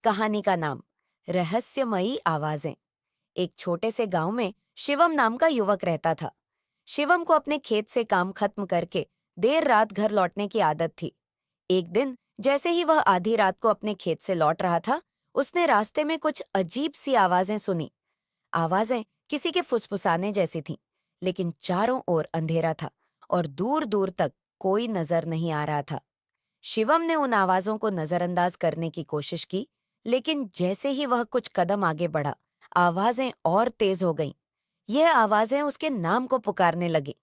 कहानी का नाम रहस्यमयी आवाजें। एक छोटे से गांव में शिवम नाम का युवक रहता था। शिवम को अपने खेत से काम खत्म करके देर रात घर लौटने की आदत थी। एक दिन जैसे ही वह आधी रात को अपने खेत से लौट रहा था, उसने रास्ते में कुछ अजीब सी आवाजें सुनी। आवाजें किसी के फुसफुसाने जैसी थीं, लेकिन चारों ओर अंधेरा था और दूर दूर तक कोई नजर नहीं आ रहा था। शिवम ने उन आवाजों को नजरअंदाज करने की कोशिश की, लेकिन जैसे ही वह कुछ कदम आगे बढ़ा, आवाजें और तेज हो गईं। यह आवाजें उसके नाम को पुकारने लगी।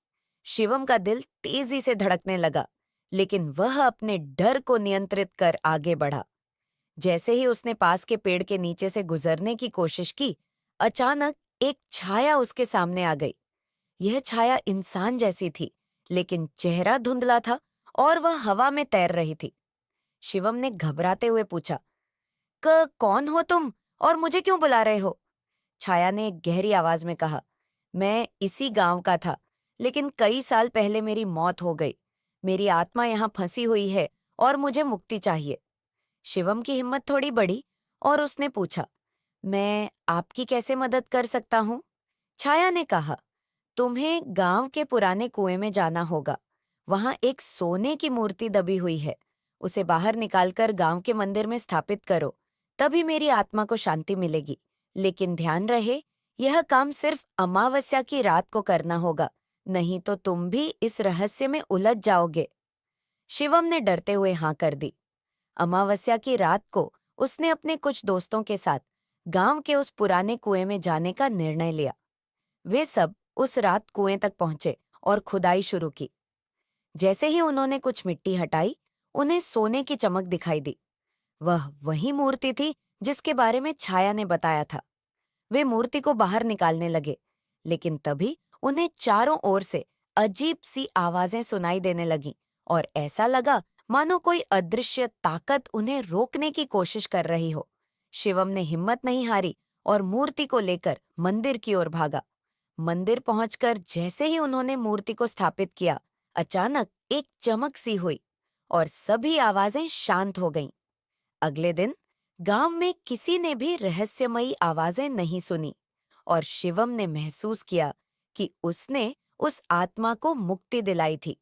शिवम का दिल तेजी से धड़कने लगा, लेकिन वह अपने डर को नियंत्रित कर आगे बढ़ा। जैसे ही उसने पास के पेड़ के नीचे से गुजरने की कोशिश की, अचानक एक छाया उसके सामने आ गई। यह छाया इंसान जैसी थी, लेकिन चेहरा धुंधला था और वह हवा में तैर रही थी। शिवम ने घबराते हुए पूछा, कौन हो तुम और मुझे क्यों बुला रहे हो? छाया ने एक गहरी आवाज में कहा, मैं इसी गांव का था, लेकिन कई साल पहले मेरी मौत हो गई। मेरी आत्मा यहाँ फंसी हुई है और मुझे मुक्ति चाहिए। शिवम की हिम्मत थोड़ी बढ़ी और उसने पूछा, मैं आपकी कैसे मदद कर सकता हूँ? छाया ने कहा, तुम्हें गांव के पुराने कुएं में जाना होगा। वहां एक सोने की मूर्ति दबी हुई है। उसे बाहर निकालकर गांव के मंदिर में स्थापित करो, तभी मेरी आत्मा को शांति मिलेगी। लेकिन ध्यान रहे, यह काम सिर्फ अमावस्या की रात को करना होगा, नहीं तो तुम भी इस रहस्य में उलझ जाओगे। शिवम ने डरते हुए हाँ कर दी। अमावस्या की रात को उसने अपने कुछ दोस्तों के साथ गांव के उस पुराने कुएं में जाने का निर्णय लिया। वे सब उस रात कुएं तक पहुंचे और खुदाई शुरू की। जैसे ही उन्होंने कुछ मिट्टी हटाई, उन्हें सोने की चमक दिखाई दी। वह वही मूर्ति थी जिसके बारे में छाया ने बताया था। वे मूर्ति को बाहर निकालने लगे, लेकिन तभी उन्हें चारों ओर से अजीब सी आवाजें सुनाई देने लगीं और ऐसा लगा मानो कोई अदृश्य ताकत उन्हें रोकने की कोशिश कर रही हो। शिवम ने हिम्मत नहीं हारी और मूर्ति को लेकर मंदिर की ओर भागा। मंदिर पहुंचकर जैसे ही उन्होंने मूर्ति को स्थापित किया, अचानक एक चमक सी हुई और सभी आवाजें शांत हो गईं। अगले दिन गांव में किसी ने भी रहस्यमयी आवाजें नहीं सुनी और शिवम ने महसूस किया कि उसने उस आत्मा को मुक्ति दिलाई थी।